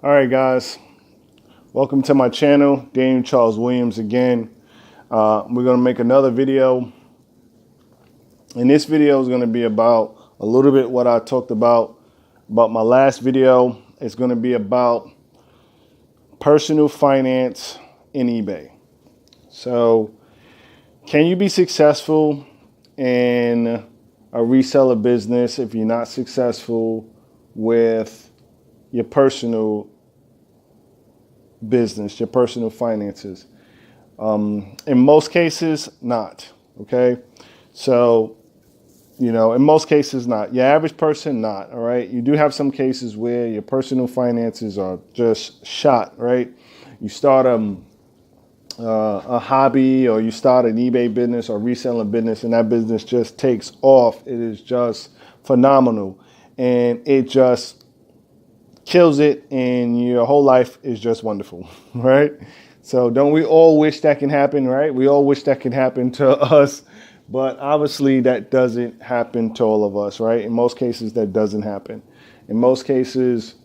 All right, guys, welcome to my channel, Daniel Charles Williams again. We're going to make another video, and this video is going to be about a little bit what I talked about my last video. It's going to be about personal finance in eBay. So, can you be successful in a reseller business if you're not successful with your personal business, your personal finances? In most cases, not. Okay. So, in most cases, not. Your average person, not. All right. You do have some cases where your personal finances are just shot, right? You start a hobby, or you start an eBay business or reselling business, and that business just takes off. It is just phenomenal, and it just kills it, and your whole life is just wonderful, right? So don't we all wish that can happen, right? We all wish that can happen to us, but obviously that doesn't happen to all of us, right? In most cases, that doesn't happen. In most cases,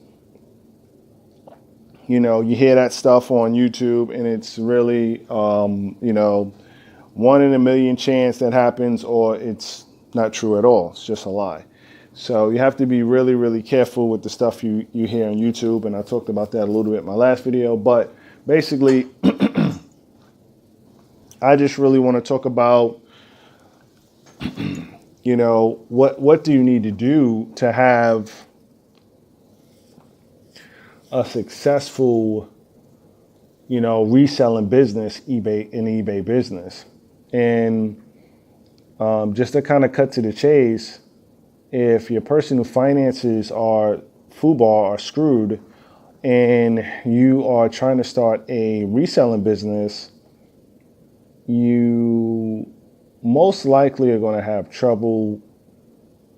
you hear that stuff on YouTube, and it's really, 1 in a million chance that happens, or it's not true at all. It's just a lie. So you have to be really, really careful with the stuff you hear on YouTube. And I talked about that a little bit in my last video. But basically, I just really want to talk about, what do you need to do to have a successful, reselling business, eBay business. And just to kind of cut to the chase, if your personal finances are FUBAR or screwed, and you are trying to start a reselling business, you most likely are going to have trouble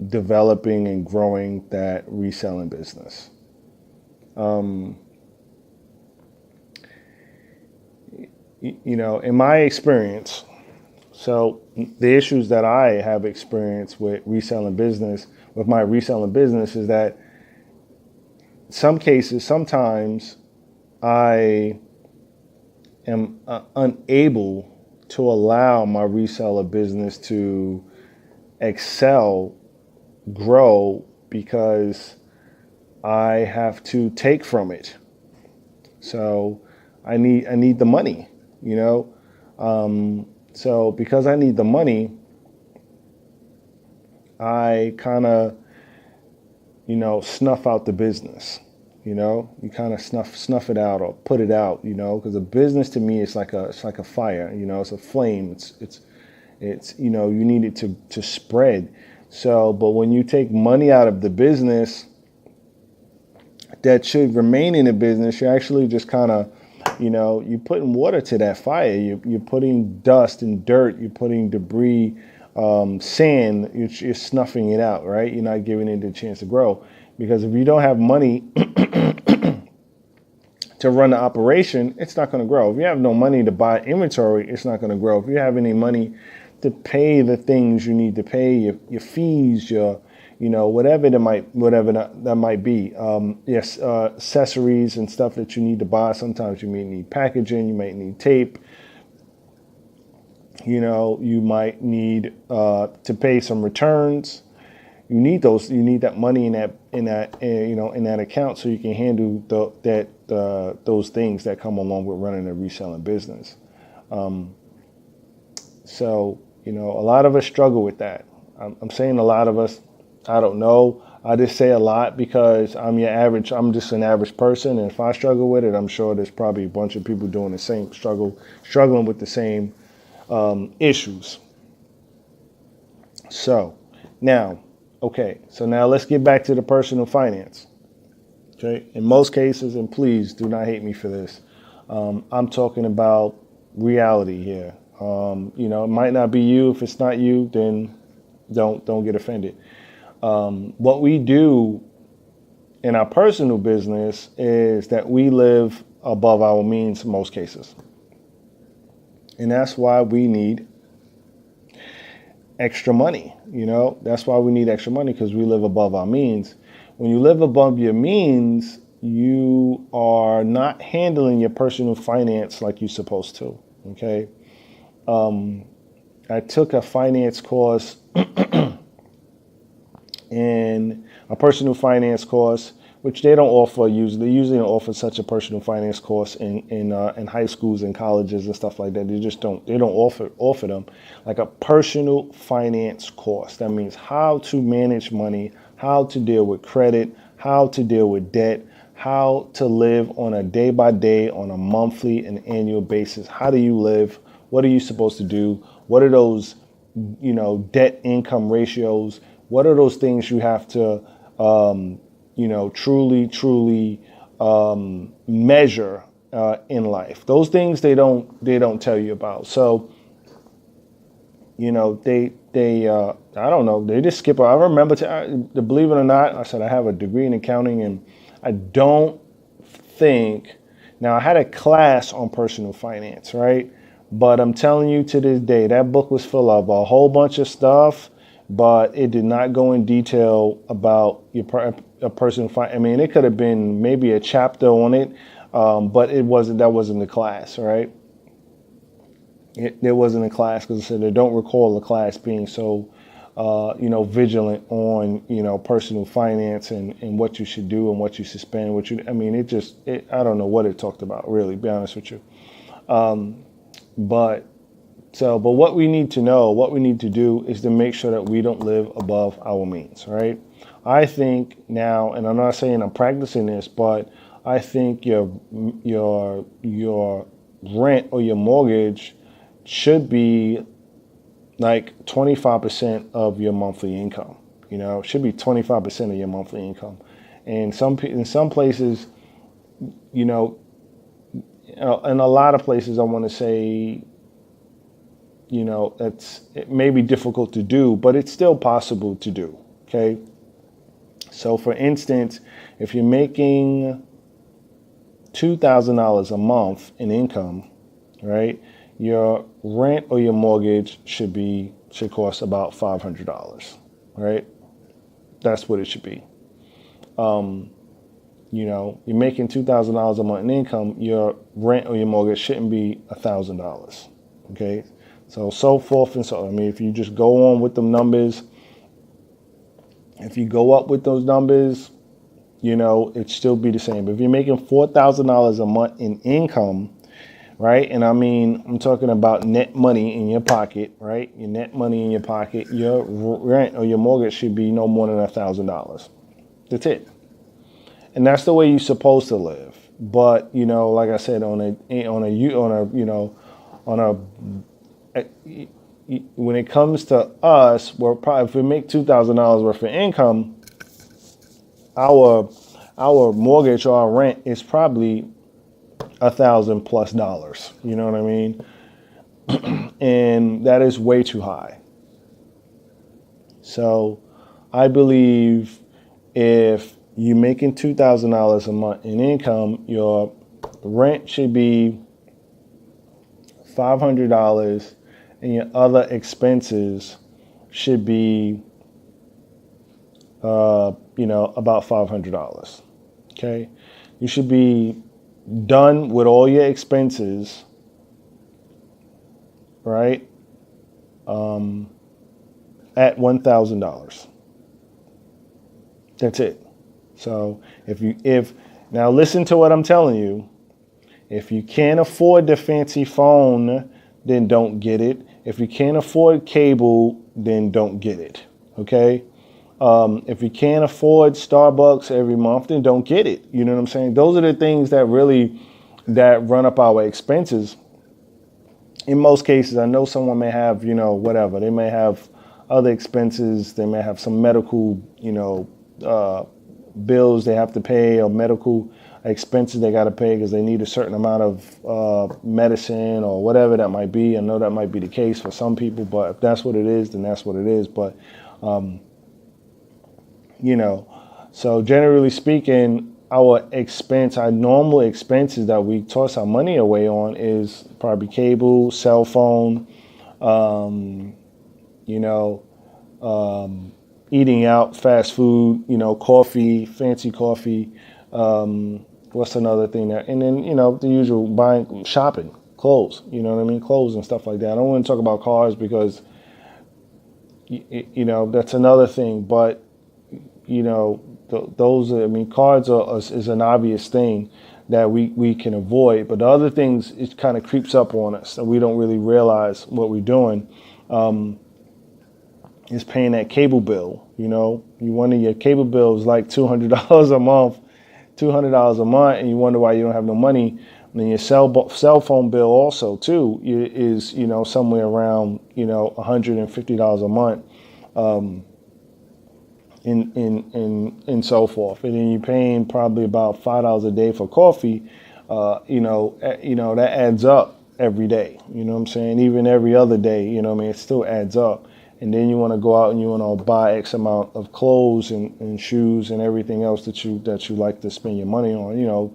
developing and growing that reselling business. In my experience, so the issues that I have experienced with my reselling business is that sometimes I am unable to allow my reseller business to excel, grow, because I have to take from it. So I need the money, So because I need the money, I kind of, snuff out the business. You kind of snuff it out or put it out. Because a business to me is like a fire. It's a flame. It's you need it to spread. So, but when you take money out of the business that should remain in the business, you're actually just kind of, you're putting water to that fire. You're putting dust and dirt. You're putting debris, sand. You're snuffing it out, right? You're not giving it a chance to grow. Because if you don't have money to run the operation, it's not going to grow. If you have no money to buy inventory, it's not going to grow. If you have any money to pay the things you need to pay, your fees, your whatever that might be. Yes, accessories and stuff that you need to buy. Sometimes you may need packaging, you might need tape. You might need to pay some returns. You need that money in that account, so you can handle those things that come along with running a reselling business. So a lot of us struggle with that. I'm saying a lot of us. I don't know. I just say a lot because I'm just an average person. And if I struggle with it, I'm sure there's probably a bunch of people doing the same struggling with the same issues. So now let's get back to the personal finance. Okay. In most cases, and please do not hate me for this, I'm talking about reality here. It might not be you. If it's not you, then don't get offended. What we do in our personal business is that we live above our means in most cases. And that's why we need extra money. That's why we need extra money, because we live above our means. When you live above your means, you are not handling your personal finance like you're supposed to. Okay. I took a finance course and a personal finance course, which they don't offer usually. They usually don't offer such a personal finance course in high schools and colleges and stuff like that. They just don't. They don't offer them like a personal finance course. That means how to manage money, how to deal with credit, how to deal with debt, how to live on a day by day, on a monthly and annual basis. How do you live? What are you supposed to do? What are those, debt income ratios? What are those things you have to, truly measure in life? Those things they don't tell you about. So, I don't know, they just skip. I remember, to believe it or not, I said I have a degree in accounting, and I don't think. Now I had a class on personal finance, right? But I'm telling you, to this day, that book was full of a whole bunch of stuff, but it did not go in detail about a personal finance. I mean, it could have been maybe a chapter on it, but it wasn't. That wasn't the class, right? It wasn't a class, because I said I don't recall the class being so, vigilant on, personal finance and what you should do and what you should spend. I don't know what it talked about, really, to be honest with you. But what we need to know, what we need to do, is to make sure that we don't live above our means, right? I think now, and I'm not saying I'm practicing this, but I think your rent or your mortgage should be like 25% of your monthly income. It should be 25% of your monthly income. And in some places, in a lot of places, I want to say, it may be difficult to do, but it's still possible to do. Okay. So for instance, if you're making $2,000 a month in income, right, your rent or your mortgage should cost about $500, right? That's what it should be. You're making $2,000 a month in income, your rent or your mortgage shouldn't be $1,000. Okay, so forth and so on. I mean, if you just go on with them numbers, if you go up with those numbers, it'd still be the same. But if you're making $4,000 a month in income, right? And I mean, I'm talking about net money in your pocket, right? Your net money in your pocket, your rent or your mortgage should be no more than $1,000. That's it. And that's the way you're supposed to live. But, like I said, when it comes to us, if we make $2,000 worth of income, our mortgage or our rent is probably $1,000+. You know what I mean? And that is way too high. So I believe if you're making $2,000 a month in income, your rent should be $500, and your other expenses should be, about $500. Okay, you should be done with all your expenses, right? At $1,000. That's it. So now listen to what I'm telling you. If you can't afford the fancy phone, then don't get it. If you can't afford cable, then don't get it. Okay? If you can't afford Starbucks every month, then don't get it. You know what I'm saying? Those are the things that run up our expenses. In most cases, I know someone may have, whatever. They may have other expenses. They may have some medical, bills they have to pay, or medical expenses they got to pay because they need a certain amount of medicine or whatever that might be. I know that might be the case for some people, but if that's what it is, then that's what it is. But, so generally speaking, our normal expenses that we toss our money away on is probably cable, cell phone, eating out, fast food, coffee, fancy coffee, What's another thing there? And then, the usual buying, shopping, clothes, you know what I mean? Clothes and stuff like that. I don't want to talk about cars because, that's another thing. But, those, I mean, cards is an obvious thing that we can avoid. But the other things, it kind of creeps up on us and we don't really realize what we're doing. Is paying that cable bill. You wonder your cable bill is like $200 a month, $200 a month, and you wonder why you don't have no money. And then your cell phone bill also too is somewhere around $150 a month, and so forth. And then you're paying probably about $5 a day for coffee. That adds up every day. You know what I'm saying? Even every other day. It still adds up. And then you want to go out and you want to buy X amount of clothes and shoes and everything else that you like to spend your money on.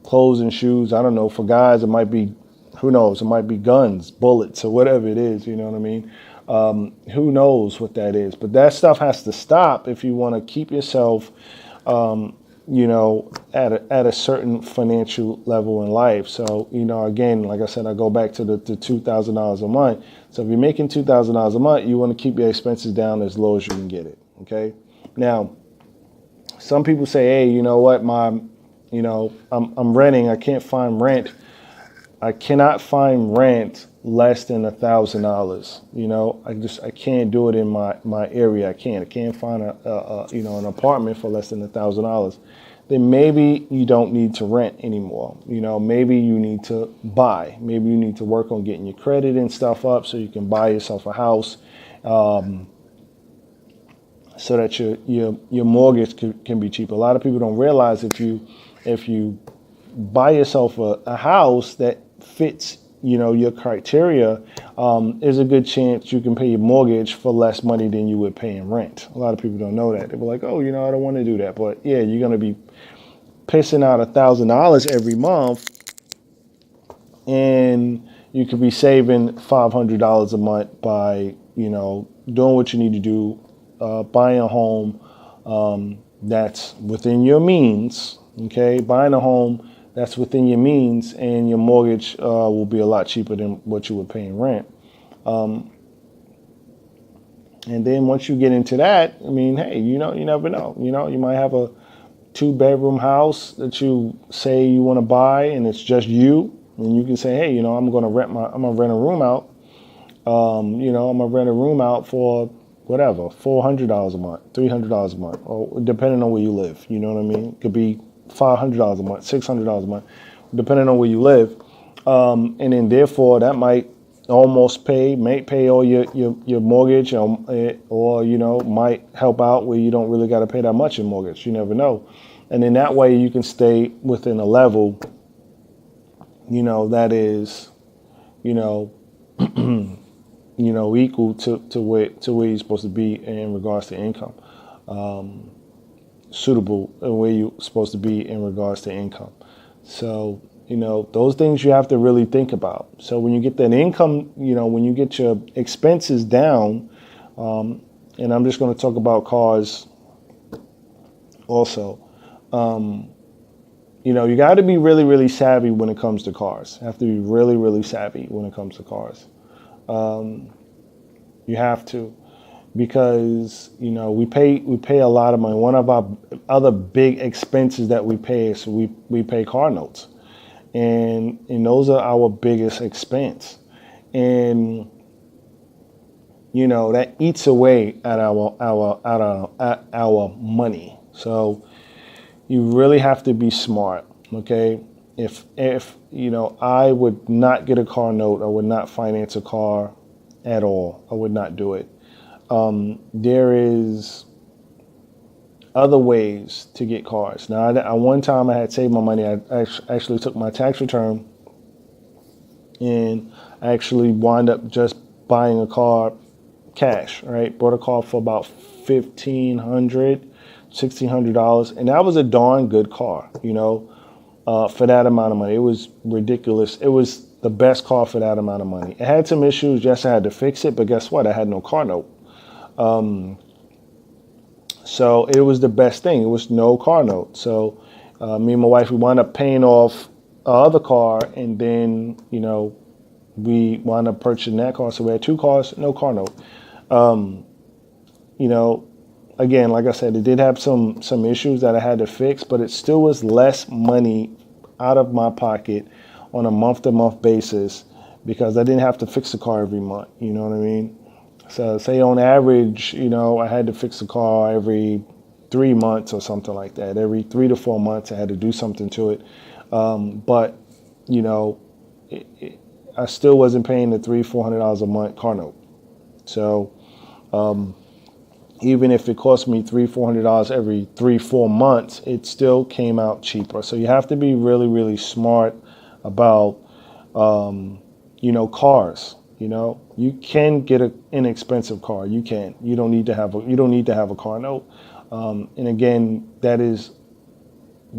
Clothes and shoes. I don't know. For guys, it might be, who knows? It might be guns, bullets, or whatever it is. You know what I mean? Who knows what that is? But that stuff has to stop if you want to keep yourself, at a certain financial level in life. So, again, like I said, I go back to the $2,000 a month. So if you're making $2,000 a month, you want to keep your expenses down as low as you can get it. Okay. Now, some people say, hey, you know what, I'm renting. I can't find rent. I cannot find rent less than $1,000. I can't do it in my area. I can't find an apartment for less than $1,000. Then maybe you don't need to rent anymore. Maybe you need to buy. Maybe you need to work on getting your credit and stuff up so you can buy yourself a house, so that your mortgage can be cheap. A lot of people don't realize if you buy yourself a house that fits your criteria, there's a good chance you can pay your mortgage for less money than you would pay in rent. A lot of people don't know that. They're like, oh, I don't want to do that. But yeah, you're going to be pissing out $1,000 every month, and you could be saving $500 a month by doing what you need to do, buying a home that's within your means. Okay, buying a home that's within your means, and your mortgage will be a lot cheaper than what you would pay in rent. And then once you get into that, I mean, hey, you never know. You might have a 2-bedroom house that you say you want to buy, and it's just you, and you can say, hey, I'm gonna rent a room out. I'm gonna rent a room out for whatever, $400 a month, $300 a month, or depending on where you live. You know what I mean? It could be $500 a month, $600 a month, depending on where you live. And then therefore that might almost pay all your mortgage, or might help out where you don't really got to pay that much in mortgage. You never know. And then that way you can stay within a level, that is, equal to where you're supposed to be in regards to income. Suitable where you're supposed to be in regards to income. So, those things you have to really think about. So when you get that income, when you get your expenses down, and I'm just going to talk about cars also, you got to be really, really savvy when it comes to cars. You have to be really, really savvy when it comes to cars. You have to. Because we pay a lot of money. One of our other big expenses that we pay is we pay car notes, and those are our biggest expense, and that eats away at our money. So you really have to be smart. Okay, if I would not get a car note, I would not finance a car at all. I would not do it. There is other ways to get cars. Now, one time I had saved my money. I actually took my tax return, and I actually wound up just buying a car cash, right? Bought a car for about $1,600, and that was a darn good car, for that amount of money. It was ridiculous. It was the best car for that amount of money. It had some issues. Yes, I had to fix it, but guess what? I had no car note. So it was the best thing. It was no car note. So Me and my wife, we wound up paying off our other car, and then, we wound up purchasing that car. So we had two cars, no car note. You know, again, like I said, it did have some issues that I had to fix, but it still was less money out of my pocket on a month-to-month basis because I didn't have to fix the car every month. You know what I mean? So say on average, I had to fix the car every 3 months or something like that. Every 3 to 4 months, I had to do something to it. But I still wasn't paying the $300-400 a month car note. So even if it cost me $300-400 every 3-4 months, it still came out cheaper. So you have to be really, really smart about cars. You can get an inexpensive car. You can. You don't need to have a car note. And again, that is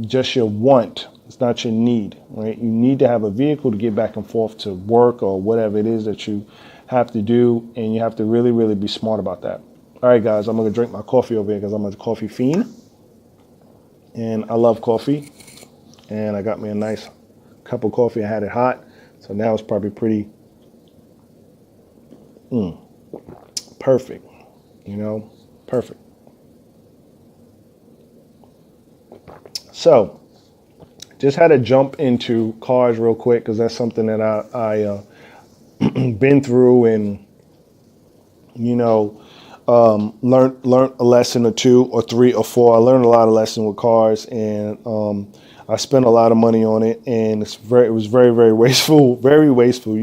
just your want. It's not your need, right? You need to have a vehicle to get back and forth to work or whatever it is that you have to do, and you have to really, really be smart about that. All right, guys, I'm going to drink my coffee over here because I'm a coffee fiend, and I love coffee, and I got me a nice cup of coffee. I had it hot, so now it's probably pretty perfect, perfect. So just had to jump into cars real quick because that's something that I been through and, learned a lesson or 2 or 3 or 4. I learned a lot of lessons with cars, and I spent a lot of money on it, and it was very, very wasteful, very wasteful.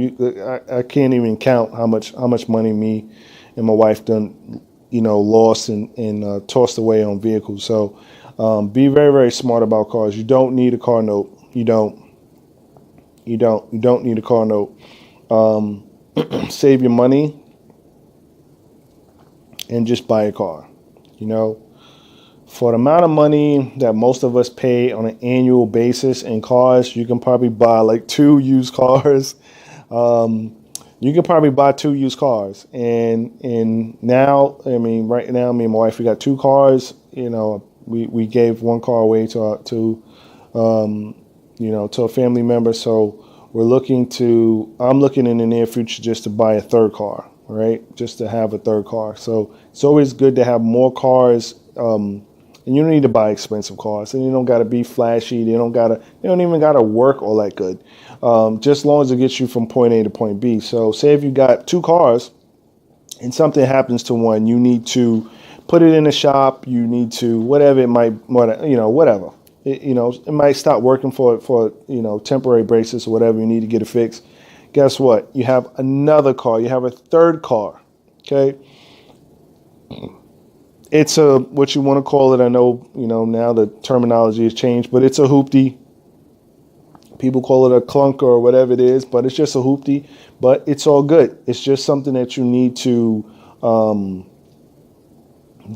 I can't even count how much money me and my wife done, lost and tossed away on vehicles. So be very, very smart about cars. You don't need a car note. You don't need a car note. Save your money and just buy a car. For the amount of money that most of us pay on an annual basis in cars, you can probably buy like 2 used cars. You can probably buy 2 used cars. And now, right now, me and my wife, we got 2 cars. We gave 1 car away to a family member. So I'm looking in the near future just to buy a 3rd car, right? Just to have a 3rd car. So it's always good to have more cars. And you don't need to buy expensive cars, and you don't got to be flashy. They don't even got to work all that good. Just as long as it gets you from point A to point B. So say if you got 2 cars and something happens to one, you need to put it in the shop. You need to, whatever it might, whatever. It might stop working for temporary braces or whatever. You need to get it fixed. Guess what? You have another car. You have a 3rd car. Okay. It's what you want to call it. I know, now the terminology has changed, but it's a hoopty. People call it a clunker or whatever it is, but it's just a hoopty. But it's all good. It's just something that you need to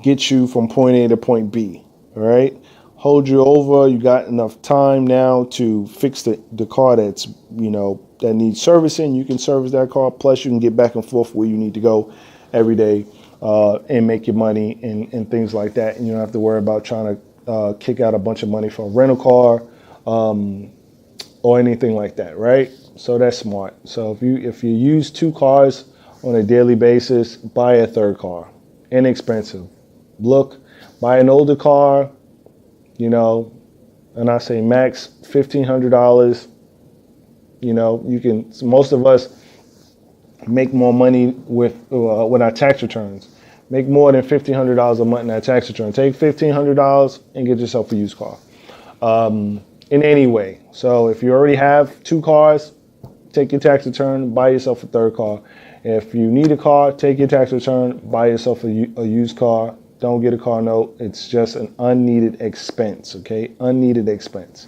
get you from point A to point B. All right. Hold you over. You got enough time now to fix the car that's, that needs servicing. You can service that car. Plus, you can get back and forth where you need to go every day. And make your money and things like that. And you don't have to worry about trying to kick out a bunch of money for a rental car or anything like that, right? So that's smart. So if you use 2 cars on a daily basis, buy a 3rd car. Inexpensive. Buy an older car, and I say max $1,500. Most of us make more money with our tax returns. Make more than $1,500 a month in that tax return. Take $1,500 and get yourself a used car. In any way. So if you already have 2 cars, take your tax return, buy yourself a 3rd car. If you need a car, take your tax return, buy yourself a used car. Don't get a car note. It's just an unneeded expense. Okay, unneeded expense.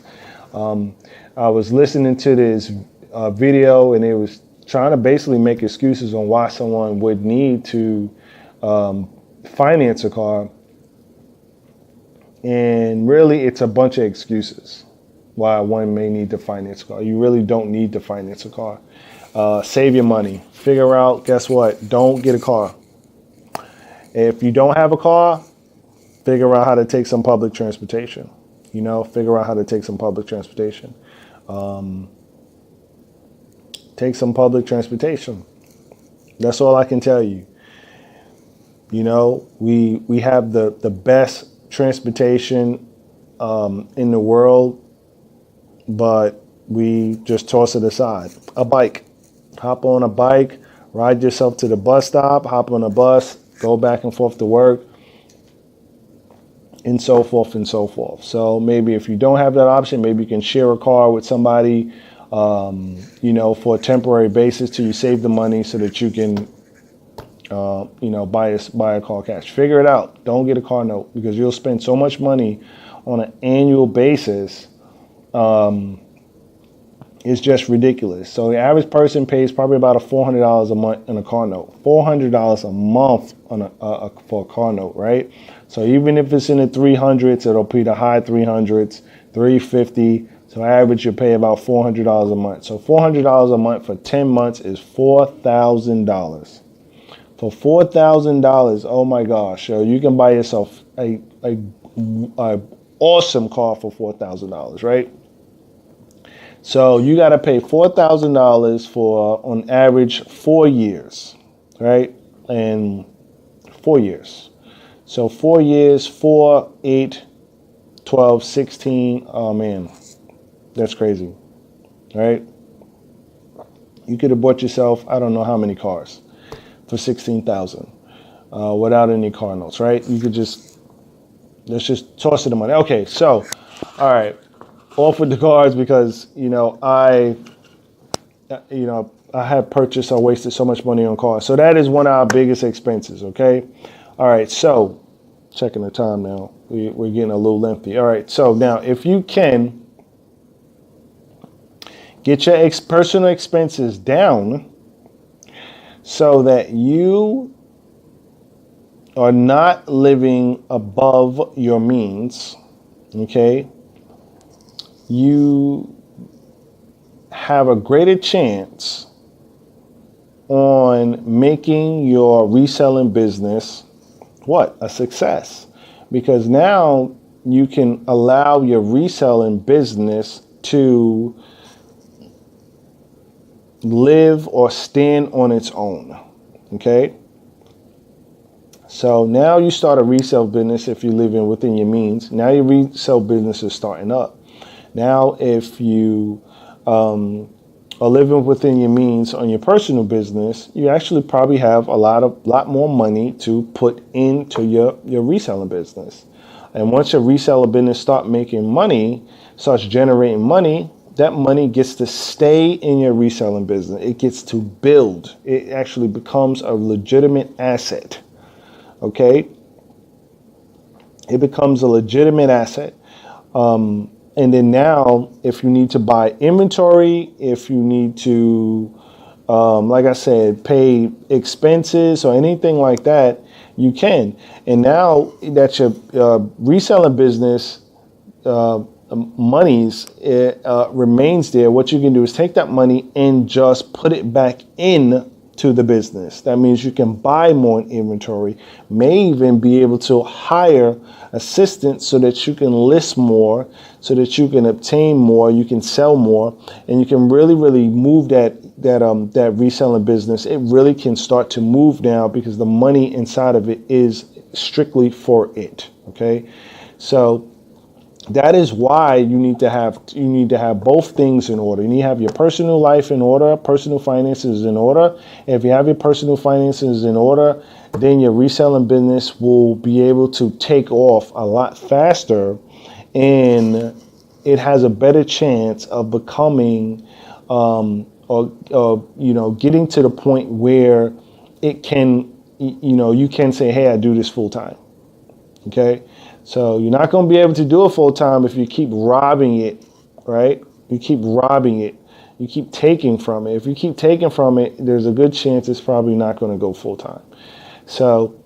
I was listening to this video, and it was trying to basically make excuses on why someone would need to finance a car. And really, it's a bunch of excuses why one may need to finance a car. You really don't need to finance a car. Save your money. Figure out, guess what? Don't get a car. If you don't have a car, figure out how to take some public transportation. figure out how to take some public transportation. Take some public transportation. That's all I can tell you. We have the best transportation in the world, but we just toss it aside. A bike. Hop on a bike, ride yourself to the bus stop, hop on a bus, go back and forth to work, and so forth and so forth. So maybe if you don't have that option, maybe you can share a car with somebody, for a temporary basis till you save the money so that you can, buy a car cash. Figure it out. Don't get a car note because you'll spend so much money on an annual basis. It's just ridiculous. So the average person pays probably about $400 a month on a car note. $400 a month on for a car note, right? So even if it's in the 300s, it'll be the high 300s, 350. So average, you pay about $400 a month. So $400 a month for 10 months is $4,000. For $4,000, oh my gosh, so you can buy yourself a awesome car for $4,000, right? So you got to pay $4,000 for, on average, 4 years, right? And 4 years. So 4 years, 4, 8, 12, 16. Oh, man, that's crazy, right? You could have bought yourself, I don't know how many cars for $16,000 without any car notes, right? You could let's just toss it the money. Okay, so, all right. Off with the cars because, I have purchased or wasted so much money on cars. So that is one of our biggest expenses, okay? All right, so checking the time now. We're getting a little lengthy. All right, so now if you can get your personal expenses down so that you are not living above your means, okay? You have a greater chance on making your reselling business a success, because now you can allow your reselling business to live or stand on its own. Okay, so now you start a resale business if you're living within your means. Now your resale business is starting up. Now, if you are living within your means on your personal business, you actually probably have a lot more money to put into your reselling business. And once your reseller business starts generating money, that money gets to stay in your reselling business. It gets to build. It actually becomes a legitimate asset. Okay? It becomes a legitimate asset. And then now, if you need to buy inventory, if you need to, like I said, pay expenses or anything like that, you can. And now that your reselling business monies remains there, what you can do is take that money and just put it back in to the business. That means you can buy more inventory, may even be able to hire assistants so that you can list more, so that you can obtain more, you can sell more, and you can really move that reselling business. It really can start to move now because the money inside of it is strictly for it. Okay, so that is why you need to have both things in order. You need to have your personal life in order, personal finances in order. If you have your personal finances in order, then your reselling business will be able to take off a lot faster, and it has a better chance of becoming getting to the point where it can, you can say, hey, I do this full time. Okay. So you're not going to be able to do it full time if you keep robbing it, right? You keep robbing it. You keep taking from it. If you keep taking from it, there's a good chance it's probably not going to go full time. So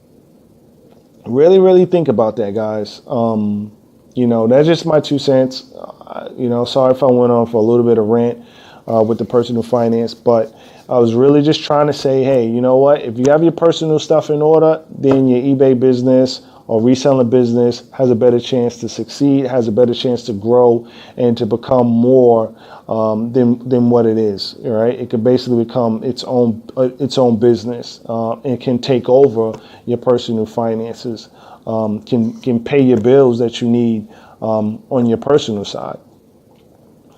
really think about that, guys. That's just my 2 cents. Sorry if I went on for a little bit of rant with the personal finance, but I was really just trying to say, hey, you know what? If you have your personal stuff in order, then your eBay business or reselling business has a better chance to succeed, has a better chance to grow and to become more than what it is. Right? It could basically become its own business. It can take over your personal finances. Can pay your bills that you need on your personal side.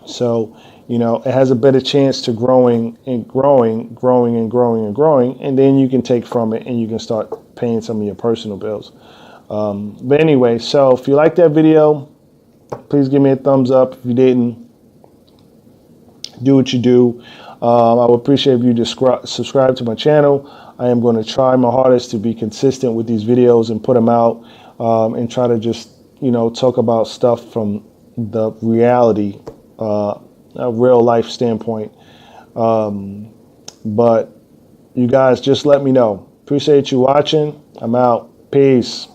So, it has a better chance to growing and growing, growing and growing and growing, and then you can take from it and you can start paying some of your personal bills. But anyway, so if you like that video, please give me a thumbs up. If you didn't, do what you do. I would appreciate if you subscribe to my channel. I am going to try my hardest to be consistent with these videos and put them out and try to just, talk about stuff from the reality, a real life standpoint. But you guys just let me know. Appreciate you watching. I'm out. Peace.